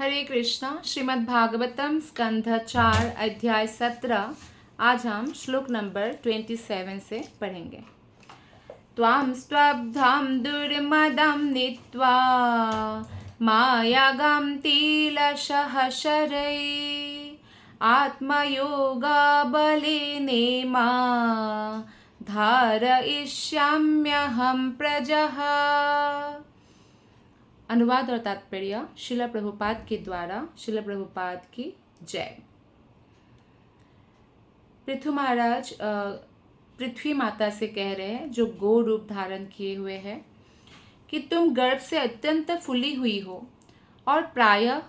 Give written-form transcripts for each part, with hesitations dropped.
हरे कृष्णा। श्रीमद् भागवतम स्कंध 4 अध्याय 17। आज हम श्लोक नंबर 27 से पढ़ेंगे। त्वां स्तब्धां दुर्मदं नीत्वा मायागां तीलशः शरैः आत्मयोगाबलेनेमा धारयिष्याम्यहं प्रजः। अनुवाद और तात्पर्य शिला प्रभुपाद के द्वारा। शिला प्रभुपाद की जय। पृथु महाराज पृथ्वी माता से कह रहे हैं, जो गो रूप धारण किए हुए हैं, कि तुम गर्भ से अत्यंत फूली हुई हो और प्रायः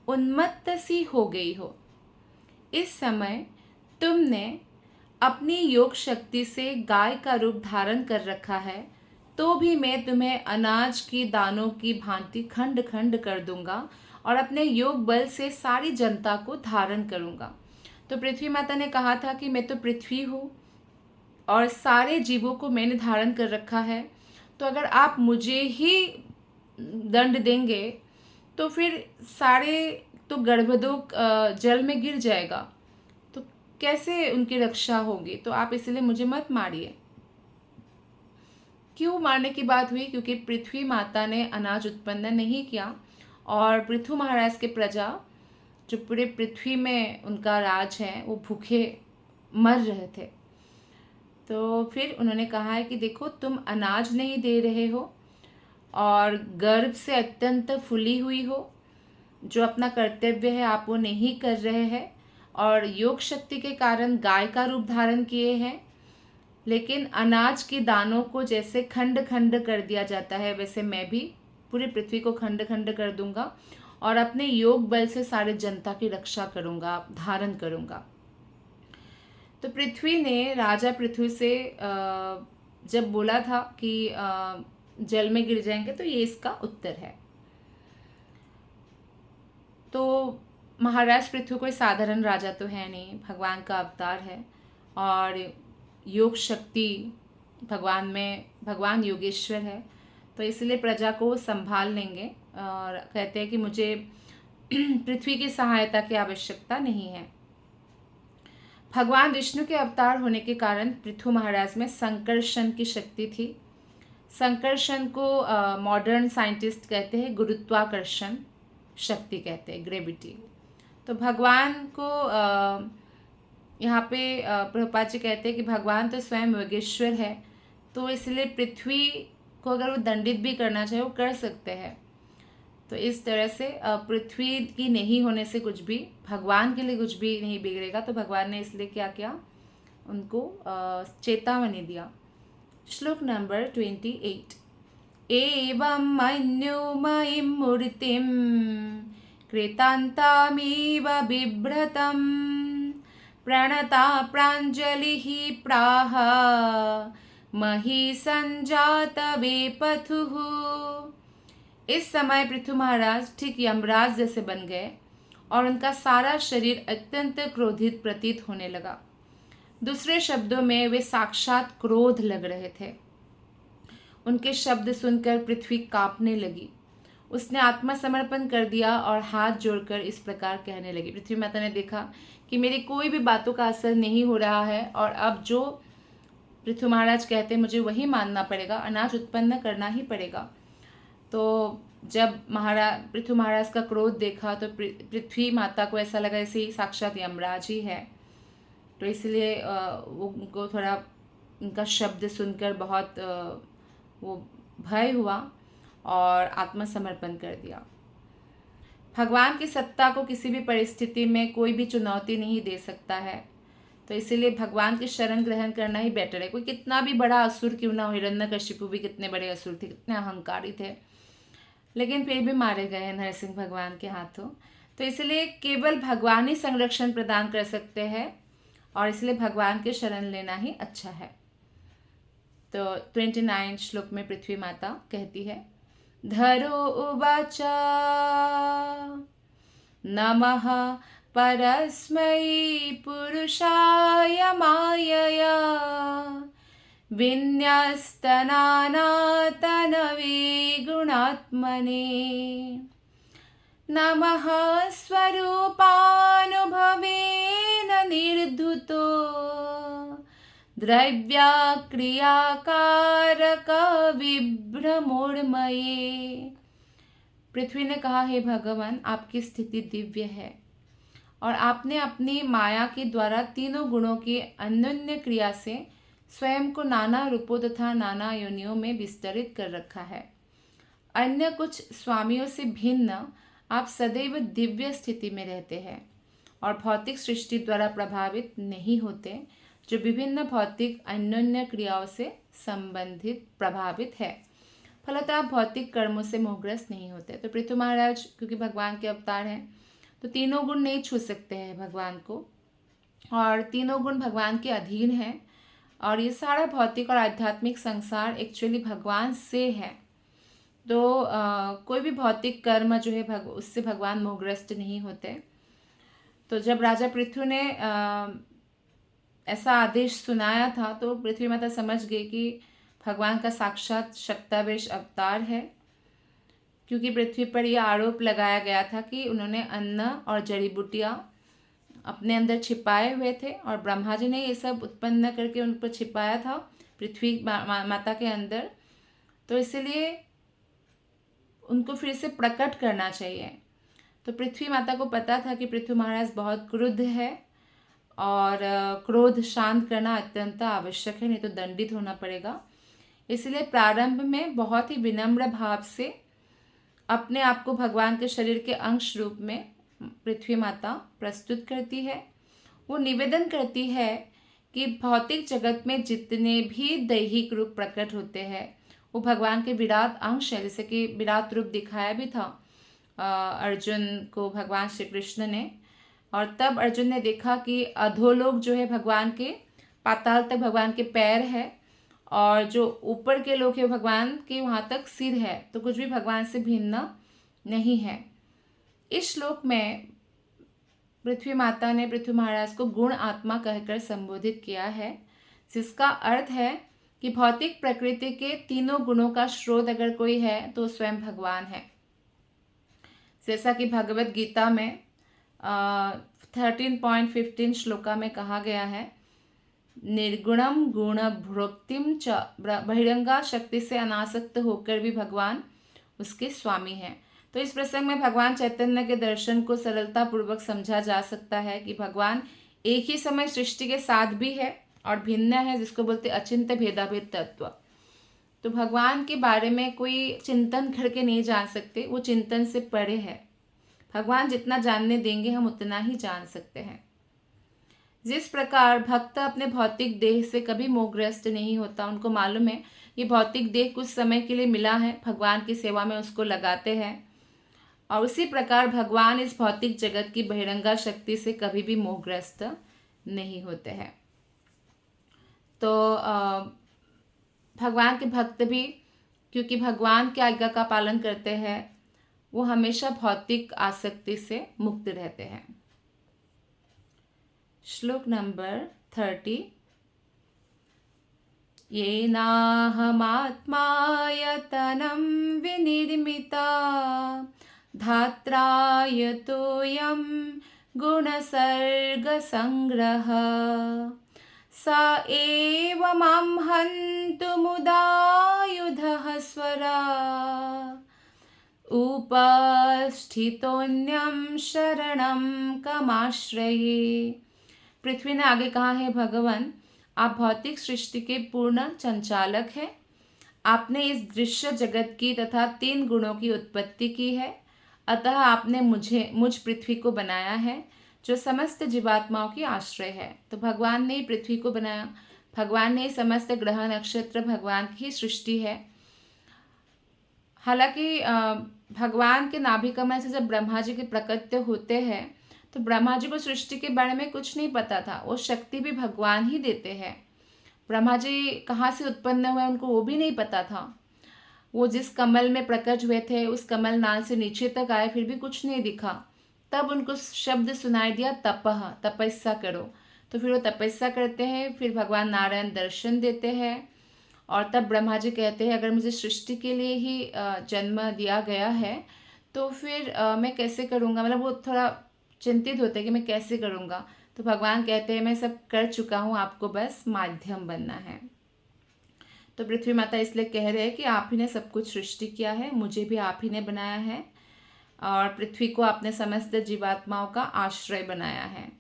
उन्मत्त सी हो गई हो। इस समय तुमने अपनी योग शक्ति से गाय का रूप धारण कर रखा है, तो भी मैं तुम्हें अनाज की दानों की भांति खंड खंड कर दूंगा और अपने योग बल से सारी जनता को धारण करूंगा। तो पृथ्वी माता ने कहा था कि मैं तो पृथ्वी हूँ और सारे जीवों को मैंने धारण कर रखा है, तो अगर आप मुझे ही दंड देंगे तो फिर सारे तो गर्भदोक जल में गिर जाएगा, तो कैसे उनकी रक्षा होगी। तो आप इसलिए मुझे मत मारिए। क्यों मारने की बात हुई? क्योंकि पृथ्वी माता ने अनाज उत्पन्न नहीं किया और पृथु महाराज के प्रजा, जो पूरे पृथ्वी में उनका राज है, वो भूखे मर रहे थे। तो फिर उन्होंने कहा है कि देखो, तुम अनाज नहीं दे रहे हो और गर्भ से अत्यंत फूली हुई हो, जो अपना कर्तव्य है आप वो नहीं कर रहे हैं, और योग शक्ति के कारण गाय का रूप धारण किए हैं, लेकिन अनाज के दानों को जैसे खंड खंड कर दिया जाता है, वैसे मैं भी पूरी पृथ्वी को खंड खंड कर दूंगा और अपने योग बल से सारे जनता की रक्षा करूंगा, धारण करूंगा। तो पृथ्वी ने, राजा पृथ्वी से जब बोला था कि जल में गिर जाएंगे, तो ये इसका उत्तर है। तो महाराज पृथ्वी कोई साधारण राजा तो है नहीं, भगवान का अवतार है और योग शक्ति भगवान योगेश्वर है, तो इसलिए प्रजा को संभाल लेंगे और कहते हैं कि मुझे पृथ्वी की सहायता की आवश्यकता नहीं है। भगवान विष्णु के अवतार होने के कारण पृथु महाराज में संकर्षण की शक्ति थी। संकर्षण को मॉडर्न साइंटिस्ट कहते हैं गुरुत्वाकर्षण शक्ति कहते हैं, ग्रेविटी। तो भगवान को यहाँ पे प्रभुपाद जी कहते हैं कि भगवान तो स्वयं योगेश्वर है, तो इसलिए पृथ्वी को अगर वो दंडित भी करना चाहे वो कर सकते हैं। तो इस तरह से पृथ्वी की नहीं होने से कुछ भी, भगवान के लिए कुछ भी नहीं बिगड़ेगा। तो भगवान ने इसलिए क्या किया, उनको चेतावनी दिया। श्लोक नंबर 28। एवं मन्युमयीं मूर्तिं कृतान्तामिव बिभ्रतं प्रणता प्राञ्जलिः प्राह मही संजात वेपथुः। इस समय पृथु महाराज ठीक यमराज जैसे बन गए और उनका सारा शरीर अत्यंत क्रोधित प्रतीत होने लगा। दूसरे शब्दों में वे साक्षात क्रोध लग रहे थे। उनके शब्द सुनकर पृथ्वी कांपने लगी। उसने आत्मसमर्पण कर दिया और हाथ जोड़कर इस प्रकार कहने लगी। पृथ्वी माता ने देखा कि मेरी कोई भी बातों का असर नहीं हो रहा है और अब जो पृथु महाराज कहते हैं मुझे वही मानना पड़ेगा, अनाज उत्पन्न करना ही पड़ेगा। तो जब पृथु महाराज का क्रोध देखा तो पृथ्वी माता को ऐसा लगा जैसे साक्षात यमराज ही है। तो इसलिए वो उनको थोड़ा उनका शब्द सुनकर बहुत वो भय हुआ और आत्मसमर्पण कर दिया। भगवान की सत्ता को किसी भी परिस्थिति में कोई भी चुनौती नहीं दे सकता है, तो इसीलिए भगवान की शरण ग्रहण करना ही बेटर है। कोई कितना भी बड़ा असुर क्यों ना हो, हिरण्यकशिपु भी कितने बड़े असुर थे, कितने अहंकारी थे, लेकिन फिर भी मारे गए नरसिंह भगवान के हाथों। तो इसलिए केवल भगवान ही संरक्षण प्रदान कर सकते हैं और इसलिए भगवान के शरण लेना ही अच्छा है। तो 29 श्लोक में पृथ्वी माता कहती है, धरो उवाच नमः परस्मै पुरुषाय मायया विन्यस्तनानातनवे गुणात्मने। नमः स्वरूपानुभवेन निर्धुतो द्रव्याक्रियाकारक विभ्रमोर्मये। पृथ्वी ने कहा, हे भगवान, आपकी स्थिति दिव्य है और आपने अपनी माया के द्वारा तीनों गुणों की अन्योन्य क्रिया से स्वयं को नाना रूपों तथा नाना योनियों में विस्तरित कर रखा है। अन्य कुछ स्वामियों से भिन्न आप सदैव दिव्य स्थिति में रहते हैं और भौतिक सृष्टि द्वारा प्रभावित नहीं होते, जो विभिन्न भौतिक अन्योन्य क्रियाओं से संबंधित प्रभावित है। फलतः आप भौतिक कर्मों से मोहग्रस्त नहीं होते। तो पृथु महाराज क्योंकि भगवान के अवतार हैं, तो तीनों गुण नहीं छू सकते हैं भगवान को, और तीनों गुण भगवान के अधीन हैं, और ये सारा भौतिक और आध्यात्मिक संसार एक्चुअली भगवान से है। तो कोई भी भौतिक कर्म जो है उससे भगवान मोहग्रस्त नहीं होते। तो जब राजा पृथु ने ऐसा आदेश सुनाया था, तो पृथ्वी माता समझ गई कि भगवान का साक्षात शक्तावेश अवतार है, क्योंकि पृथ्वी पर यह आरोप लगाया गया था कि उन्होंने अन्न और जड़ी बूटियाँ अपने अंदर छिपाए हुए थे, और ब्रह्मा जी ने ये सब उत्पन्न करके उन पर छिपाया था पृथ्वी माता के अंदर। तो इसलिए उनको फिर से प्रकट करना चाहिए। तो पृथ्वी माता को पता था कि पृथ्वी महाराज बहुत क्रुद्ध है और क्रोध शांत करना अत्यंत आवश्यक है, नहीं तो दंडित होना पड़ेगा। इसलिए प्रारंभ में बहुत ही विनम्र भाव से अपने आप को भगवान के शरीर के अंश रूप में पृथ्वी माता प्रस्तुत करती है। वो निवेदन करती है कि भौतिक जगत में जितने भी दैहिक रूप प्रकट होते हैं वो भगवान के विराट अंश है। जैसे कि विराट रूप दिखाया भी था अर्जुन को भगवान श्री कृष्ण ने, और तब अर्जुन ने देखा कि अधोलोक जो है भगवान के, पाताल तक भगवान के पैर है, और जो ऊपर के लोक है भगवान के वहाँ तक सिर है। तो कुछ भी भगवान से भिन्न नहीं है। इस श्लोक में पृथ्वी माता ने पृथ्वी महाराज को गुण आत्मा कहकर संबोधित किया है, जिसका अर्थ है कि भौतिक प्रकृति के तीनों गुणों का स्रोत अगर कोई है तो स्वयं भगवान है। जैसा कि भगवत गीता में 13.15 श्लोका में कहा गया है, निर्गुणम गुण भोक्तिम च, बहिरंगा शक्ति से अनासक्त होकर भी भगवान उसके स्वामी हैं। तो इस प्रसंग में भगवान चैतन्य के दर्शन को सरलता पूर्वक समझा जा सकता है कि भगवान एक ही समय सृष्टि के साथ भी है और भिन्न है, जिसको बोलते अचिंत भेदाभेद तत्व। तो भगवान के बारे में कोई चिंतन करके नहीं जान सकते, वो चिंतन से परे है। भगवान जितना जानने देंगे हम उतना ही जान सकते हैं। जिस प्रकार भक्त अपने भौतिक देह से कभी मोहग्रस्त नहीं होता, उनको मालूम है ये भौतिक देह कुछ समय के लिए मिला है, भगवान की सेवा में उसको लगाते हैं, और उसी प्रकार भगवान इस भौतिक जगत की बहिरंगा शक्ति से कभी भी मोहग्रस्त नहीं होते हैं। तो भगवान के भक्त भी क्योंकि भगवान की आज्ञा का पालन करते हैं, वो हमेशा भौतिक आसक्ति से मुक्त रहते हैं। श्लोक नंबर 30। येनाहमात्मायतनं विनिर्मिता धात्रायतोऽयं गुणसर्गसंग्रह स एव मां हन्तुमुदायुधः स्वरा उपस्थितोऽन्यं शरणं कमाश्रये। पृथ्वी ने आगे कहा है, भगवान आप भौतिक सृष्टि के पूर्ण संचालक हैं। आपने इस दृश्य जगत की तथा 3 गुणों की उत्पत्ति की है, अतः आपने मुझ पृथ्वी को बनाया है जो समस्त जीवात्माओं की आश्रय है। तो भगवान ने पृथ्वी को बनाया, भगवान ने समस्त ग्रह नक्षत्र भगवान की सृष्टि है। हालांकि भगवान के नाभि कमल से जब ब्रह्मा जी के प्रकट होते हैं तो ब्रह्मा जी को सृष्टि के बारे में कुछ नहीं पता था, वो शक्ति भी भगवान ही देते हैं। ब्रह्मा जी कहाँ से उत्पन्न हुए उनको वो भी नहीं पता था। वो जिस कमल में प्रकट हुए थे उस कमल नाल से नीचे तक आए, फिर भी कुछ नहीं दिखा। तब उनको शब्द सुनाई दिया, तपह, तपस्या करो। तो फिर वो तपस्या करते हैं, फिर भगवान नारायण दर्शन देते हैं, और तब ब्रह्मा जी कहते हैं अगर मुझे सृष्टि के लिए ही जन्म दिया गया है तो फिर मैं कैसे करूँगा, मतलब वो थोड़ा चिंतित होते हैं कि मैं कैसे करूँगा। तो भगवान कहते हैं मैं सब कर चुका हूँ, आपको बस माध्यम बनना है। तो पृथ्वी माता इसलिए कह रहे हैं कि आप ही ने सब कुछ सृष्टि किया है, मुझे भी आप ही ने बनाया है, और पृथ्वी को आपने समस्त जीवात्माओं का आश्रय बनाया है।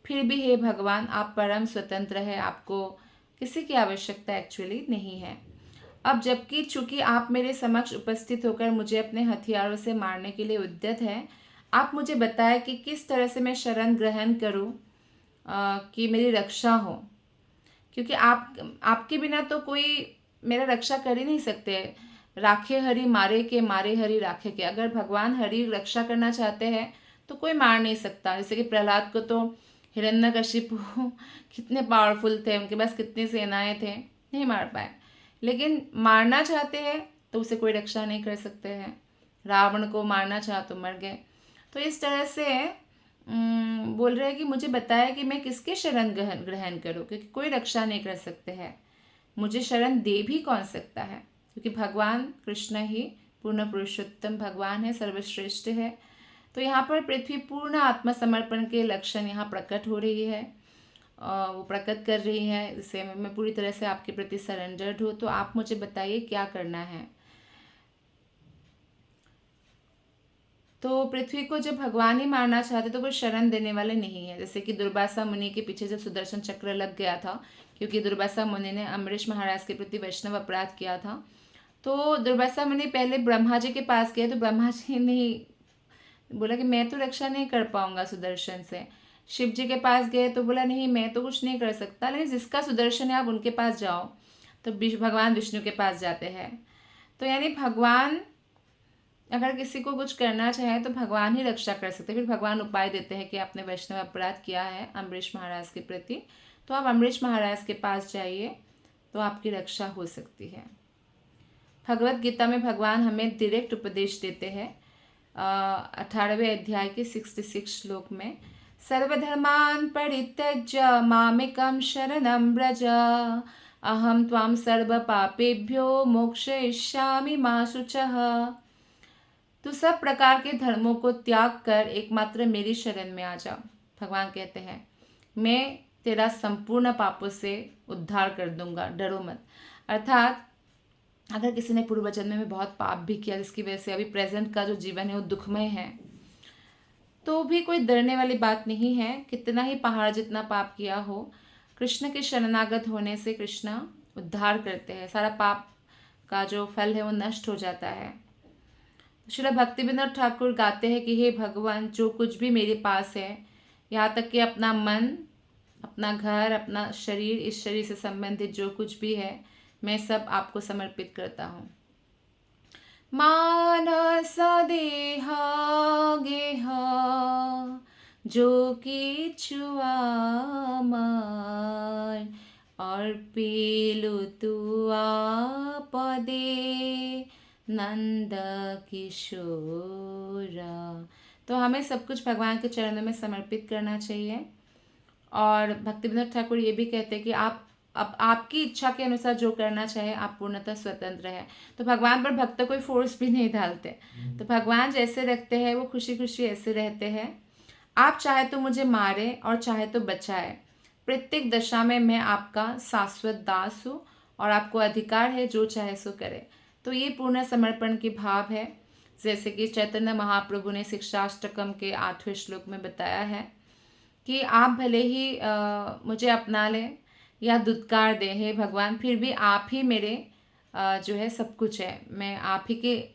फिर भी हे भगवान, आप परम स्वतंत्र है, आपको किसी की आवश्यकता एक्चुअली नहीं है। अब जबकि चूंकि आप मेरे समक्ष उपस्थित होकर मुझे अपने हथियारों से मारने के लिए उद्यत हैं, आप मुझे बताएं कि किस तरह से मैं शरण ग्रहण करूं कि मेरी रक्षा हो, क्योंकि आपके बिना तो कोई मेरा रक्षा कर ही नहीं सकते। राखे हरि मारे के, मारे हरि राखे के। अगर भगवान हरि रक्षा करना चाहते हैं तो कोई मार नहीं सकता। जैसे कि प्रहलाद को तो हिरण्यकशिपु कितने पावरफुल थे, उनके पास कितनी सेनाएं थे, नहीं मार पाए। लेकिन मारना चाहते हैं तो उसे कोई रक्षा नहीं कर सकते हैं। रावण को मारना चाहा तो मर गए। तो इस तरह से बोल रहे हैं कि मुझे बताया कि मैं किसके शरण ग्रहण करूं, क्योंकि कोई रक्षा नहीं कर सकते हैं। मुझे शरण दे भी कौन सकता है, क्योंकि भगवान कृष्ण ही पूर्ण पुरुषोत्तम भगवान है, सर्वश्रेष्ठ है। तो यहाँ पर पृथ्वी पूर्ण आत्मसमर्पण के लक्षण यहाँ प्रकट हो रही है, वो प्रकट कर रही है, जिससे मैं पूरी तरह से आपके प्रति सरेंडर्ड हूँ। तो आप मुझे बताइए क्या करना है। तो पृथ्वी को जब भगवान ही मारना चाहते तो कोई शरण देने वाले नहीं है। जैसे कि दुर्वासा मुनि के पीछे जब सुदर्शन चक्र लग गया था, क्योंकि दुर्वासा मुनि ने अम्बरीश महाराज के प्रति वैष्णव अपराध किया था, तो दुर्वासा मुनि पहले ब्रह्मा जी के पास गए। तो ब्रह्मा जी ने बोला कि मैं तो रक्षा नहीं कर पाऊंगा सुदर्शन से। शिव जी के पास गए तो बोला नहीं, मैं तो कुछ नहीं कर सकता, लेकिन जिसका सुदर्शन है आप उनके पास जाओ। तो भगवान विष्णु के पास जाते हैं। तो यानी भगवान अगर किसी को कुछ करना चाहे तो भगवान ही रक्षा कर सकते। फिर भगवान उपाय देते हैं कि आपने वैष्णव अपराध किया है अम्बरीश महाराज के प्रति, तो आप अम्बरीश महाराज के पास जाइए, तो आपकी रक्षा हो सकती है। भगवत गीता में भगवान हमें डायरेक्ट उपदेश देते हैं 18वें अध्याय के 66 श्लोक में, सर्वधर्मान परित्यज्य मामेकं शरणं व्रज अहम त्वां सर्व पापेभ्यो मोक्षयिष्यामि मा शुचः। तो सब प्रकार के धर्मों को त्याग कर एकमात्र मेरी शरण में आ जाओ। भगवान कहते हैं मैं तेरा संपूर्ण पापों से उद्धार कर दूंगा, डरो मत। अर्थात अगर किसी ने पूर्व जन्म में बहुत पाप भी किया, जिसकी वजह से अभी प्रेजेंट का जो जीवन है वो दुखमय है, तो भी कोई डरने वाली बात नहीं है। कितना ही पहाड़ जितना पाप किया हो, कृष्ण के शरणागत होने से कृष्ण उद्धार करते हैं, सारा पाप का जो फल है वो नष्ट हो जाता है। श्रील भक्तिविनोद ठाकुर गाते हैं कि हे भगवान, जो कुछ भी मेरे पास है, यहाँ तक कि अपना मन, अपना घर, अपना शरीर, इस शरीर से संबंधित जो कुछ भी है, मैं सब आपको समर्पित करता हूँ। मानस देह गेह जो किछु आमार अर्पिलु तुआ पदे नंद किशोरा। तो हमें सब कुछ भगवान के चरणों में समर्पित करना चाहिए। और भक्तिविनोद ठाकुर ये भी कहते हैं कि आप अब आपकी इच्छा के अनुसार जो करना चाहे, आप पूर्णतः स्वतंत्र है। तो भगवान पर भक्त कोई फोर्स भी नहीं डालते। तो भगवान जैसे रखते हैं वो खुशी खुशी ऐसे रहते हैं। आप चाहे तो मुझे मारे और चाहे तो बचाए, प्रत्येक दशा में मैं आपका शाश्वत दास हूँ और आपको अधिकार है जो चाहे सो करे। तो ये पूर्ण समर्पण की भाव है। जैसे कि चैतन्य महाप्रभु ने शिक्षाष्टकम के 8वें श्लोक में बताया है कि आप भले ही मुझे अपना लें या दुत्कार दें, हे भगवान, फिर भी आप ही मेरे जो है सब कुछ है। मैं आप ही के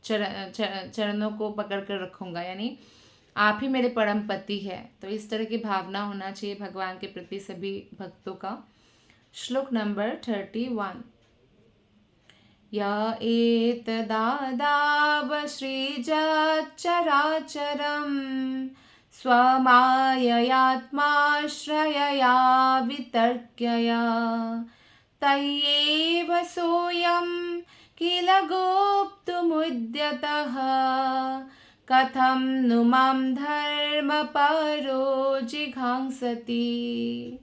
चरणों को पकड़ कर रखूँगा, यानी आप ही मेरे परम पति है। तो इस तरह की भावना होना चाहिए भगवान के प्रति सभी भक्तों का। श्लोक नंबर 31। य एतदादाव सृजच्चराचरं स्वमाययात्माश्रयया वितर्क्यया तय्येव सोऽयं किल गोप्तुमुद्यतः कथं नु मां धर्मपरो जिघांसति।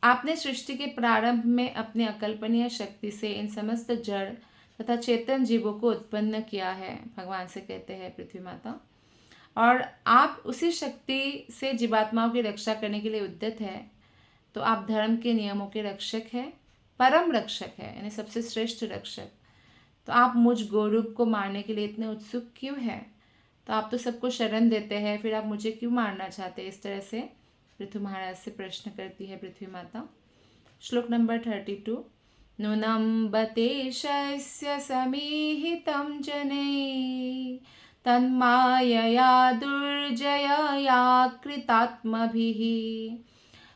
आपने सृष्टि के प्रारंभ में अपनी अकल्पनीय शक्ति से इन समस्त जड़ तथा चेतन जीवों को उत्पन्न किया है, भगवान से कहते हैं पृथ्वी माता। और आप उसी शक्ति से जीवात्माओं की रक्षा करने के लिए उद्यत है। तो आप धर्म के नियमों के रक्षक है, परम रक्षक है, यानी सबसे श्रेष्ठ रक्षक। तो आप मुझ गोरूप को मारने के लिए इतने उत्सुक क्यों हैं? तो आप तो सबको शरण देते हैं, फिर आप मुझे क्यों मारना चाहते हैं? इस तरह से पृथु महाराज से प्रश्न करती है पृथ्वी माता। श्लोक नंबर 32। नूनं बतेशस्य समीहितं जनै तन्मायया दुर्जयया कृतात्मभिः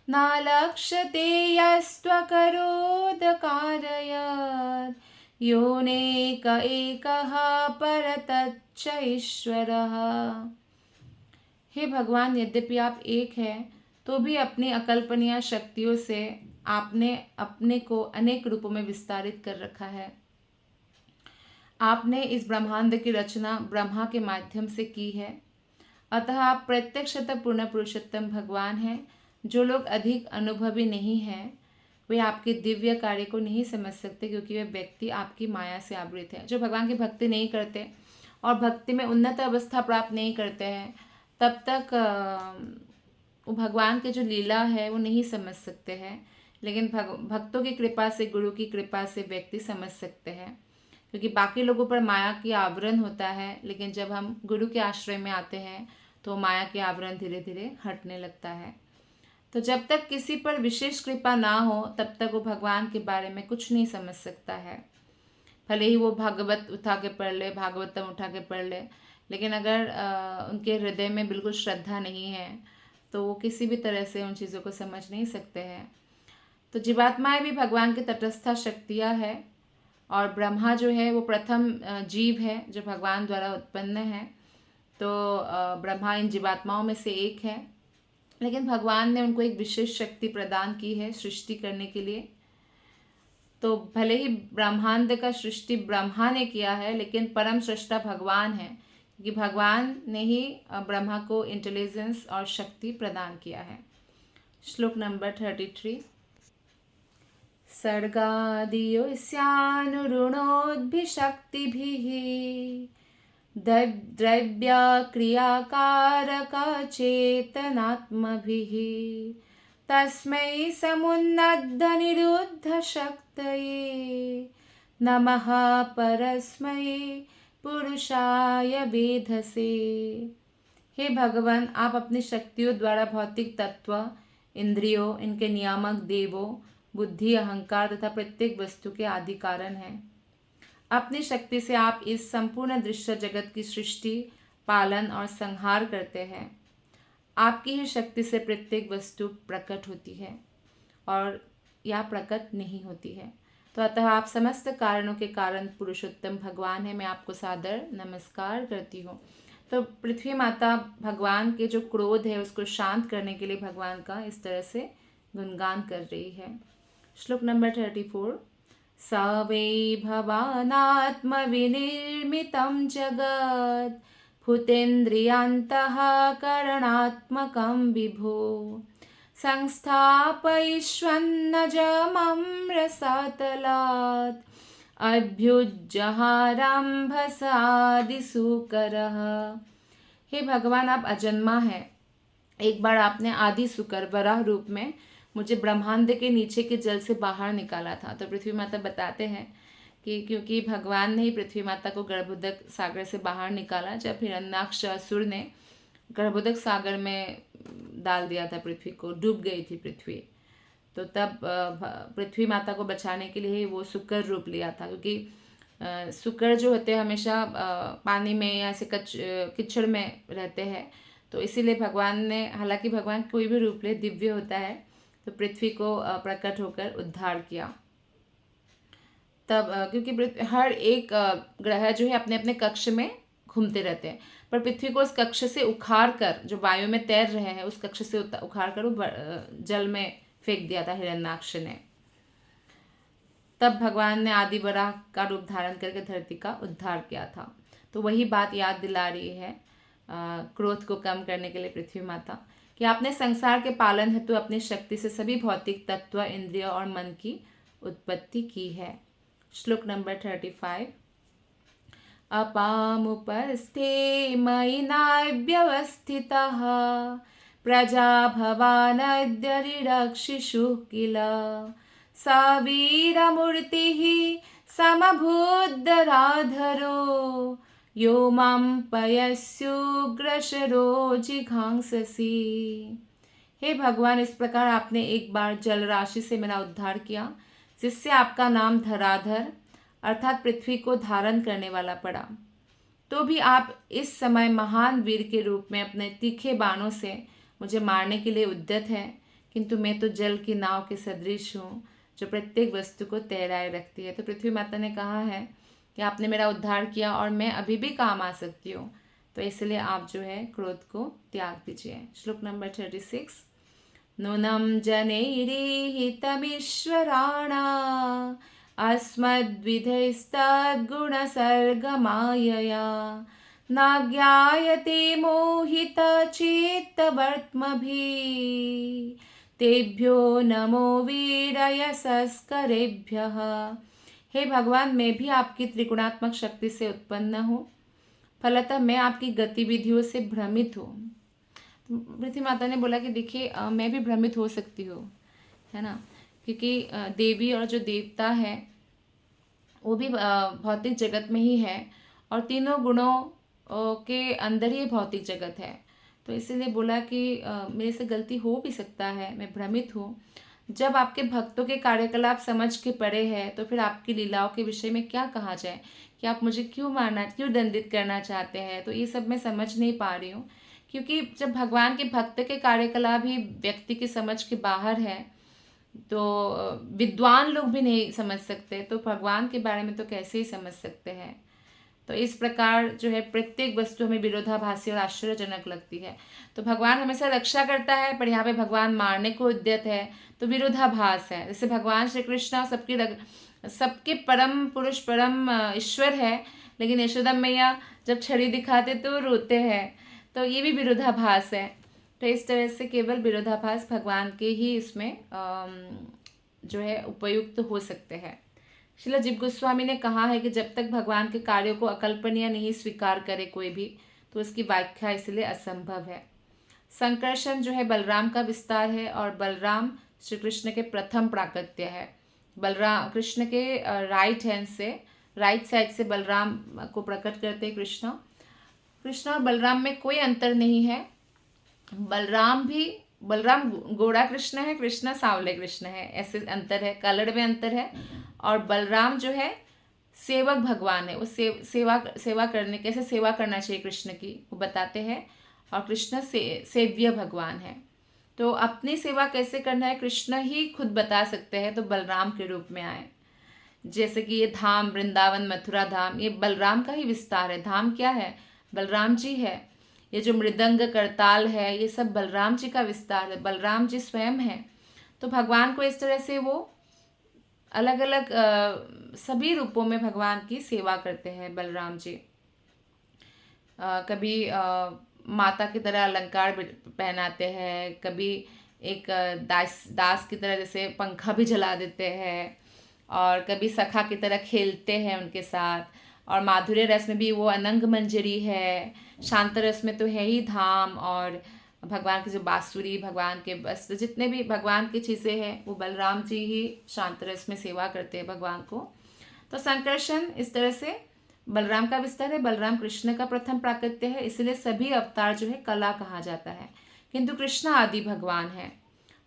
न लक्ष्यते यस्त्वकरोदकारयत् योनेक एकः परतच्च ईश्वरः। हे भगवान, यद्यपि आप एक हैं तो भी अपनी अकल्पनीय शक्तियों से आपने अपने को अनेक रूपों में विस्तारित कर रखा है। आपने इस ब्रह्मांड की रचना ब्रह्मा के माध्यम से की है, अतः आप प्रत्यक्षतः पूर्ण पुरुषोत्तम भगवान हैं। जो लोग अधिक अनुभवी नहीं हैं वे आपके दिव्य कार्य को नहीं समझ सकते, क्योंकि वे व्यक्ति आपकी माया से आवृत है। जो भगवान की भक्ति नहीं करते और भक्ति में उन्नत अवस्था प्राप्त नहीं करते हैं, तब तक वो भगवान की जो लीला है वो नहीं समझ सकते हैं। लेकिन भक्तों की कृपा से, गुरु की कृपा से व्यक्ति समझ सकते हैं, क्योंकि बाकी लोगों पर माया की आवरण होता है, लेकिन जब हम गुरु के आश्रय में आते हैं तो माया की आवरण धीरे धीरे हटने लगता है। तो जब तक किसी पर विशेष कृपा ना हो तब तक वो भगवान के बारे में कुछ नहीं समझ सकता है। भले ही वो भागवत उठा के पढ़ ले, भागवतम उठा के पढ़ ले, लेकिन अगर उनके हृदय में बिल्कुल श्रद्धा नहीं है तो वो किसी भी तरह से उन चीज़ों को समझ नहीं सकते हैं। तो जीवात्माएं भी भगवान की तटस्थ शक्तियाँ है, और ब्रह्मा जो है वो प्रथम जीव है जो भगवान द्वारा उत्पन्न है। तो ब्रह्मा इन जीवात्माओं में से एक है, लेकिन भगवान ने उनको एक विशेष शक्ति प्रदान की है सृष्टि करने के लिए। तो भले ही ब्रह्मांड का सृष्टि ब्रह्मा ने किया है, लेकिन परम सृष्टा भगवान है, क्योंकि भगवान ने ही ब्रह्मा को इंटेलिजेंस और शक्ति प्रदान किया है। श्लोक नंबर 33। सर्गादियोऽस्यानुरुणोद्भिशक्तिभिः द्रव्यक्रियाकारकचेतनात्मभिः तस्मै समुन्नद्धनिरुद्धशक्तये नमः परस्मै पुरुषाय वेधसे। हे भगवान, आप अपनी शक्तियों द्वारा भौतिक तत्व, इंद्रियों, इनके नियामक देवों, बुद्धि, अहंकार तथा प्रत्येक वस्तु के आदि कारण हैं। अपनी शक्ति से आप इस संपूर्ण दृश्य जगत की सृष्टि, पालन और संहार करते हैं। आपकी ही शक्ति से प्रत्येक वस्तु प्रकट होती है और या प्रकट नहीं होती है। तो अतः आप समस्त कारणों के कारण पुरुषोत्तम भगवान हैं। मैं आपको सादर नमस्कार करती हूँ। तो पृथ्वी माता भगवान के जो क्रोध है उसको शांत करने के लिए भगवान का इस तरह से गुणगान कर रही है। श्लोक नंबर 34। स वै भवानात्मविनिर्मितं जगत् भूतेन्द्रियान्तः करणात्मकं विभो संस्थापयिष्वन्नजमं रसातलात् अभ्युज्जहारम्भसादिसुकरः। हे भगवान, आप अजन्मा हैं। एक बार आपने आदि सुकर वराह रूप में मुझे ब्रह्मांड के नीचे के जल से बाहर निकाला था। तो पृथ्वी माता बताते हैं कि क्योंकि भगवान ने ही पृथ्वी माता को गर्भोदक सागर से बाहर निकाला, जब हिरण्याक्ष असुर ने गर्भोदक सागर में डाल दिया था पृथ्वी को, डूब गई थी पृथ्वी। तो तब पृथ्वी माता को बचाने के लिए वो सुकर रूप लिया था, क्योंकि सुकर जो होते हैं हमेशा पानी में या ऐसे कीचड़ में रहते हैं। तो इसीलिए भगवान ने, हालांकि भगवान कोई भी रूप ले दिव्य होता है, तो पृथ्वी को प्रकट होकर उद्धार किया। तब क्योंकि हर एक ग्रह जो है अपने अपने कक्ष में घूमते रहते हैं, पर पृथ्वी को उस कक्ष से उखाड़ कर, जो वायु में तैर रहे हैं उस कक्ष से उखाड़ कर वो जल में फेंक दिया था हिरण्याक्ष ने। तब भगवान ने आदि वराह का रूप धारण करके धरती का उद्धार किया था। तो वही बात याद दिला रही है क्रोध को कम करने के लिए पृथ्वी माता, कि आपने संसार के पालन हेतु अपनी शक्ति से सभी भौतिक तत्व, इंद्रिय और मन की उत्पत्ति की है। श्लोक नंबर 35। अपामुपस्थे मयि नाव्यवस्थितः प्रजा भवानद्य रिरक्षिषुः किल सवीरमूर्तिः समभूद्दराधरो यो मां पयस्युग्रशरो जिघांससि। हे भगवान, इस प्रकार आपने एक बार जल राशि से मेरा उद्धार किया, जिससे आपका नाम धराधर अर्थात पृथ्वी को धारण करने वाला पड़ा। तो भी आप इस समय महान वीर के रूप में अपने तीखे बाणों से मुझे मारने के लिए उद्यत हैं, किंतु मैं तो जल की नाव के सदृश हूँ जो प्रत्येक वस्तु को तैराए रखती है। तो पृथ्वी माता ने कहा है कि आपने मेरा उद्धार किया और मैं अभी भी काम आ सकती हूँ, तो इसलिए आप जो है क्रोध को त्याग दीजिए। श्लोक नंबर 36। नूनं जनैरीहितमीश्वराणा अस्मद्विधैस्तद्गुणसर्गमायया न ज्ञायते मोहितचित्तवर्त्मभिः तेभ्यो नमो वीरयशस्करेभ्यः। हे भगवान, मैं भी आपकी त्रिगुणात्मक शक्ति से उत्पन्न हूँ, फलतः मैं आपकी गतिविधियों से भ्रमित हूँ। पृथ्वी माता ने बोला कि देखिए मैं भी भ्रमित हो सकती हूँ, है ना, क्योंकि देवी और जो देवता है वो भी भौतिक जगत में ही है और तीनों गुणों के अंदर ही भौतिक जगत है। तो इसीलिए बोला कि मेरे से गलती हो भी सकता है, मैं भ्रमित हूँ। जब आपके भक्तों के कार्यकलाप समझ के परे है तो फिर आपकी लीलाओं के विषय में क्या कहा जाए कि आप मुझे क्यों मारना, क्यों दंडित करना चाहते हैं। तो ये सब मैं समझ नहीं पा रही हूँ, क्योंकि जब भगवान के भक्त के कार्यकलाप ही व्यक्ति की समझ के बाहर है तो विद्वान लोग भी नहीं समझ सकते, तो भगवान के बारे में तो कैसे ही समझ सकते हैं। तो इस प्रकार जो है प्रत्येक वस्तु हमें विरोधाभासी और आश्चर्यजनक लगती है। तो भगवान हमेशा रक्षा करता है, पर यहाँ पे भगवान मारने को उद्यत है, तो विरोधाभास है। जैसे भगवान श्री कृष्ण सबके परम पुरुष, परम ईश्वर है, लेकिन यशोदा मैया जब छड़ी दिखाते तो रोते हैं, तो ये भी विरोधाभास है। तो इस तरह से केवल विरोधाभास भगवान के ही इसमें जो है उपयुक्त हो सकते हैं। श्रील जीव गोस्वामी ने कहा है कि जब तक भगवान के कार्यों को अकल्पनीय नहीं स्वीकार करे कोई भी, तो उसकी व्याख्या इसलिए असंभव है। संकर्षण जो है बलराम का विस्तार है और बलराम श्री कृष्ण के प्रथम प्राकट्य है। बलराम कृष्ण के राइट साइड से बलराम को प्रकट करते हैं कृष्ण और बलराम में कोई अंतर नहीं है। बलराम गोरा कृष्ण है, कृष्ण सांवले कृष्ण है, ऐसे अंतर है, कलर में अंतर है। और बलराम जो है सेवक भगवान है, वो सेवा करने, कैसे सेवा करना चाहिए कृष्ण की वो बताते हैं। और कृष्ण सेव्य भगवान है, तो अपनी सेवा कैसे करना है कृष्ण ही खुद बता सकते हैं, तो बलराम के रूप में आए। जैसे कि ये धाम वृंदावन मथुरा धाम, ये बलराम का ही विस्तार है। धाम क्या है? बलराम जी है। ये जो मृदंग करताल है, ये सब बलराम जी का विस्तार है, बलराम जी स्वयं है। तो भगवान को इस तरह से वो अलग अलग सभी रूपों में भगवान की सेवा करते हैं बलराम जी। कभी माता की तरह अलंकार पहनाते हैं, कभी एक दास की तरह जैसे पंखा भी जला देते हैं, और कभी सखा की तरह खेलते हैं उनके साथ। और माधुर्य रस में भी वो अनंग मंजरी है, शांत रस में तो है ही धाम, और भगवान की जो बांसुरी, भगवान के बस जितने भी भगवान की चीज़ें हैं वो बलराम जी ही शांत रस में सेवा करते हैं भगवान को। तो संकर्षण इस तरह से बलराम का विस्तार है। बलराम कृष्ण का प्रथम प्राकट्य है, इसलिए सभी अवतार जो है कला कहा जाता है, किंतु कृष्ण आदि भगवान है।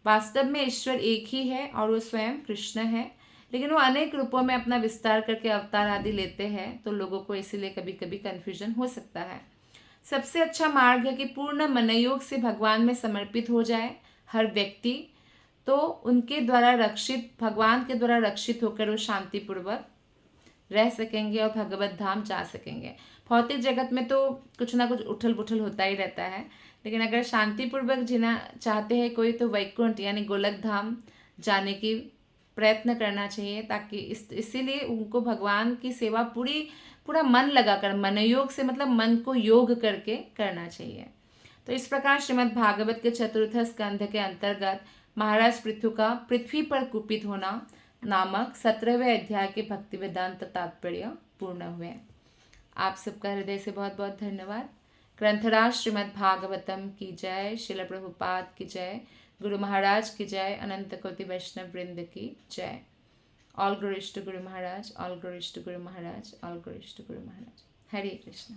वास्तव में ईश्वर एक ही है और वो स्वयं कृष्ण है, लेकिन वो अनेक रूपों में अपना विस्तार करके अवतार आदि लेते हैं, तो लोगों को इसीलिए कभी कभी कन्फ्यूजन हो सकता है। सबसे अच्छा मार्ग है कि पूर्ण मनोयोग से भगवान में समर्पित हो जाए हर व्यक्ति, तो उनके द्वारा रक्षित, भगवान के द्वारा रक्षित होकर वो शांतिपूर्वक रह सकेंगे और भगवत धाम जा सकेंगे। भौतिक जगत में तो कुछ ना कुछ उठल पुठल होता ही रहता है, लेकिन अगर शांतिपूर्वक जीना चाहते हैं कोई, तो वैकुंठ यानी गोलक धाम जाने की प्रयत्न करना चाहिए, ताकि इसीलिए उनको भगवान की सेवा पूरा मन लगाकर, मनोयोग से मतलब मन को योग करके करना चाहिए। तो इस प्रकार श्रीमद् भागवत के चतुर्थ स्कंध के अंतर्गत महाराज पृथु का पृथ्वी पर कुपित होना, नामक 17वें अध्याय के भक्ति वेदांत तात्पर्य पूर्ण हुए। आप सबका हृदय से बहुत बहुत धन्यवाद। ग्रंथराज श्रीमद् भागवतम की जय, शिल प्रभुपाद की जय, गुरु महाराज की जय, अनंत कोटि वैष्णव वृंद की जय। All glories to Guru Maharaj, all glories to Guru Maharaj, all glories to Guru Maharaj. Hare Krishna.